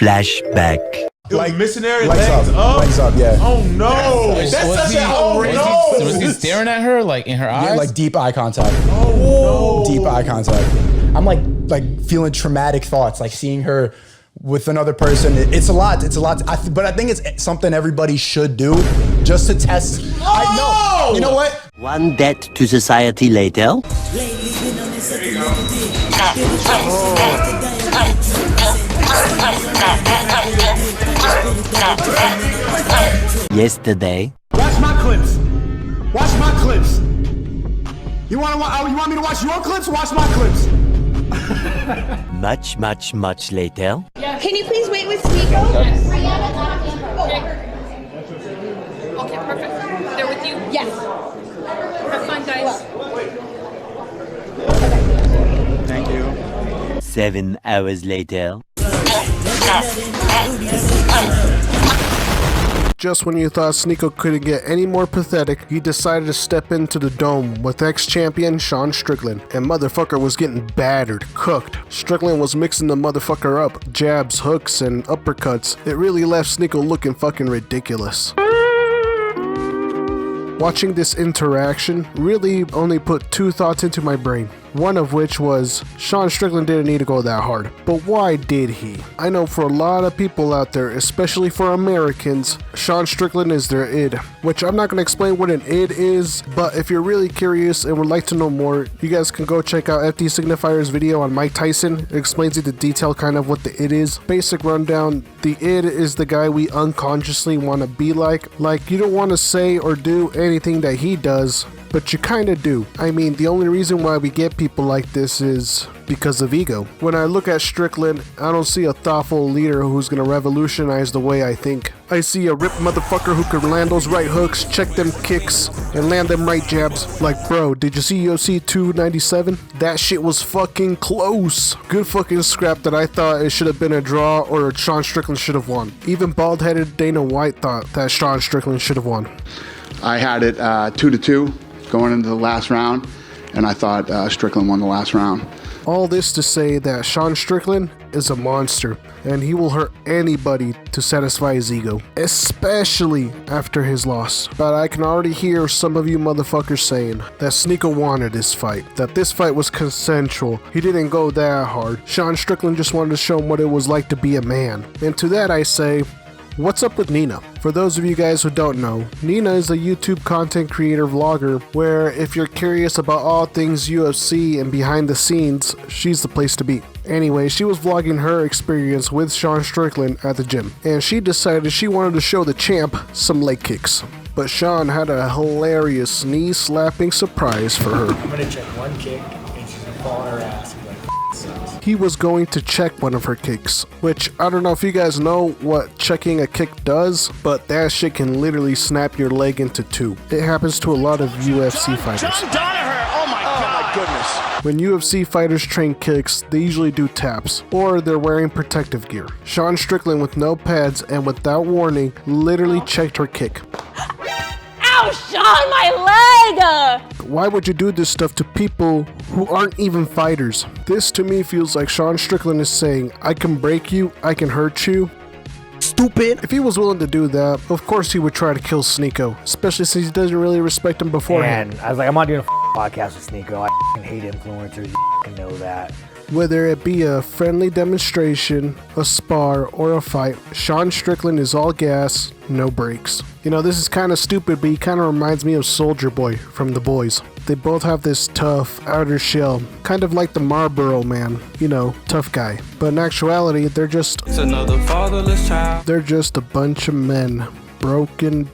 Flashback. Like missionary legs up, yeah. Oh no! Was he staring at her like in her eyes? Yeah, like deep eye contact. Oh no! Deep eye contact. I'm like feeling traumatic thoughts, like seeing her with another person. It's a lot. It's a lot. But I think it's something everybody should do just to test. I know. You know what? One debt to society later. Yesterday. Watch my clips. Watch my clips. You want me to watch your clips? Watch my clips. Much later. Can you please wait with Sneako? Yes. Okay, perfect. They're with you? Yes. Have fun, guys. Thank you. 7 hours later. Just when you thought Sneako couldn't get any more pathetic, he decided to step into the dome with ex-champion Sean Strickland, and motherfucker was getting battered, cooked. Strickland was mixing the motherfucker up, jabs, hooks, and uppercuts. It really left Sneako looking fucking ridiculous. Watching this interaction really only put two thoughts into my brain. One of which was, Sean Strickland didn't need to go that hard. But why did he? I know for a lot of people out there, especially for Americans, Sean Strickland is their id. Which I'm not going to explain what an id is, but if you're really curious and would like to know more, you guys can go check out FD Signifier's video on Mike Tyson. It explains it to detail kind of what the id is. Basic rundown, the id is the guy we unconsciously want to be like. Like, you don't want to say or do anything that he does, but you kinda do. I mean, the only reason why we get people like this is because of ego. When I look at Strickland, I don't see a thoughtful leader who's gonna revolutionize the way I think. I see a ripped motherfucker who can land those right hooks, check them kicks, and land them right jabs. Like, bro, did you see UFC 297? That shit was fucking close. Good fucking scrap that I thought it should have been a draw or Sean Strickland should have won. Even bald-headed Dana White thought that Sean Strickland should have won. I had it 2-2. Going into the last round, and I thought Strickland won the last round. All this to say that Sean Strickland is a monster, and he will hurt anybody to satisfy his ego, especially after his loss. But I can already hear some of you motherfuckers saying that Sneako wanted this fight, that this fight was consensual, he didn't go that hard. Sean Strickland just wanted to show him what it was like to be a man. And to that I say, what's up with Nina? For those of you guys who don't know, Nina is a YouTube content creator vlogger where if you're curious about all things UFC and behind the scenes, she's the place to be. Anyway, she was vlogging her experience with Sean Strickland at the gym, and she decided she wanted to show the champ some leg kicks. But Sean had a hilarious knee-slapping surprise for her. I'm gonna check one kick and she's gonna fall on her ass. He was going to check one of her kicks, which I don't know if you guys know what checking a kick does, but that shit can literally snap your leg into two. It happens to a lot of UFC fighters. Oh my goodness. When UFC fighters train kicks, they usually do taps, or they're wearing protective gear. Sean Strickland, with no pads and without warning, literally checked her kick. Ow, Sean, my leg! Why would you do this stuff to people who aren't even fighters? This to me feels like Sean Strickland is saying, I can break you, I can hurt you. Stupid. If he was willing to do that, of course he would try to kill Sneako, especially since he doesn't really respect him beforehand. And I was like, I'm not doing a podcast with Sneako. I hate influencers. You know that. Whether it be a friendly demonstration, a spar, or a fight, Sean Strickland is all gas, no brakes. You know, this is kind of stupid, but he kind of reminds me of Soldier Boy from The Boys. They both have this tough outer shell, kind of like the Marlboro Man, you know, tough guy. But in actuality, they're just another fatherless child. They're just a bunch of men. Broken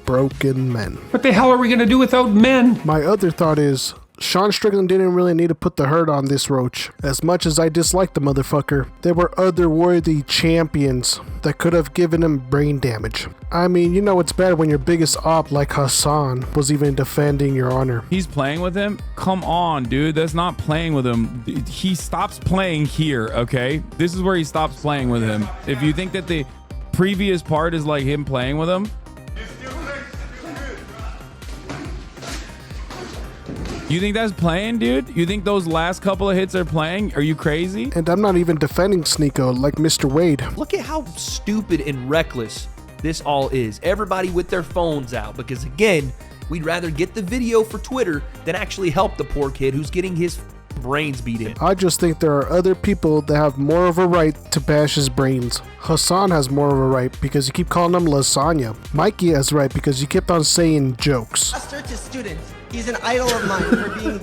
men. What the hell are we gonna do without men? My other thought is, Sean Strickland didn't really need to put the hurt on this roach. As much as I dislike the motherfucker, there were other worthy champions that could have given him brain damage. I mean, you know it's bad when your biggest op like Hassan was even defending your honor. He's playing with him? Come on, dude. That's not playing with him. He stops playing here, okay? This is where he stops playing with him. If you think that the previous part is like him playing with him, You think that's playing, dude? You think those last couple of hits are playing? Are you crazy? And I'm not even defending Sneako like Mr. Wade. Look at how stupid and reckless this all is. Everybody with their phones out because, again, we'd rather get the video for Twitter than actually help the poor kid who's getting his brains beat in. I just think there are other people that have more of a right to bash his brains. Hassan has more of a right because you keep calling him lasagna. Mikey has right because you kept on saying jokes. Master to student. He's an idol of mine for being...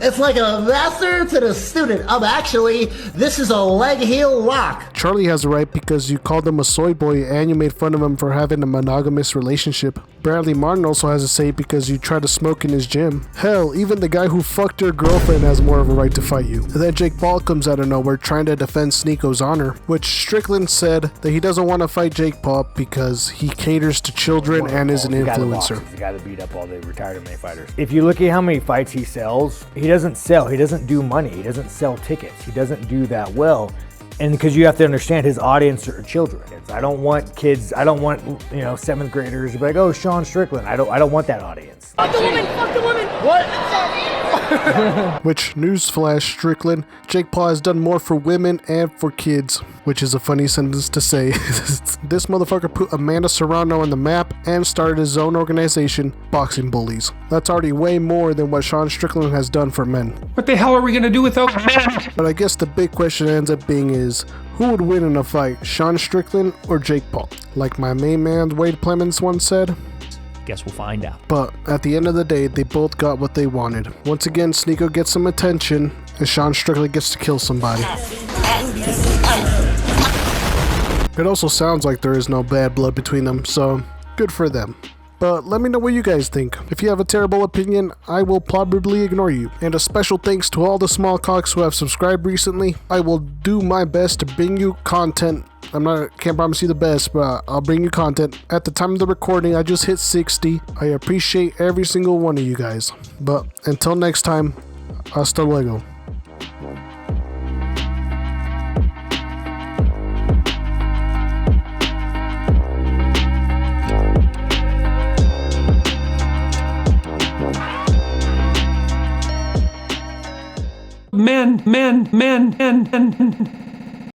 It's like a master to the student. Actually, this is a leg heel lock. Charlie has a right because you called him a soy boy and you made fun of him for having a monogamous relationship. Bradley Martin also has a say because you tried to smoke in his gym. Hell, even the guy who fucked your girlfriend has more of a right to fight you. And then Jake Paul comes out of nowhere trying to defend Sneako's honor, which Strickland said that he doesn't want to fight Jake Paul because he caters to children and is an influencer. He's the guy that beat up all the retired MMA fighters. If you look at how many fights he sells, he doesn't sell. He doesn't do money. He doesn't sell tickets. He doesn't do that well. And because you have to understand his audience are children. I don't want kids. I don't want 7th graders to be like, oh, Sean Strickland. I don't want that audience. Fuck the woman. Fuck the woman. What? Which, newsflash, Strickland, Jake Paul has done more for women and for kids, which is a funny sentence to say. This motherfucker put Amanda Serrano on the map and started his own organization, Boxing Bullies. That's already way more than what Sean Strickland has done for men. What the hell are we gonna do without men? But I guess the big question ends up being is, who would win in a fight, Sean Strickland or Jake Paul? Like my main man Wade Clemens once said. Guess we'll find out. But at the end of the day, they both got what they wanted. Once again, Sneako gets some attention, and Sean Strickland gets to kill somebody. It also sounds like there is no bad blood between them, so good for them. But let me know what you guys think. If you have a terrible opinion, I will probably ignore you. And a special thanks to all the small cocks who have subscribed recently. I will do my best to bring you content. Can't promise you the best, but I'll bring you content. At the time of the recording, I just hit 60. I appreciate every single one of you guys. But until next time, hasta luego. Men.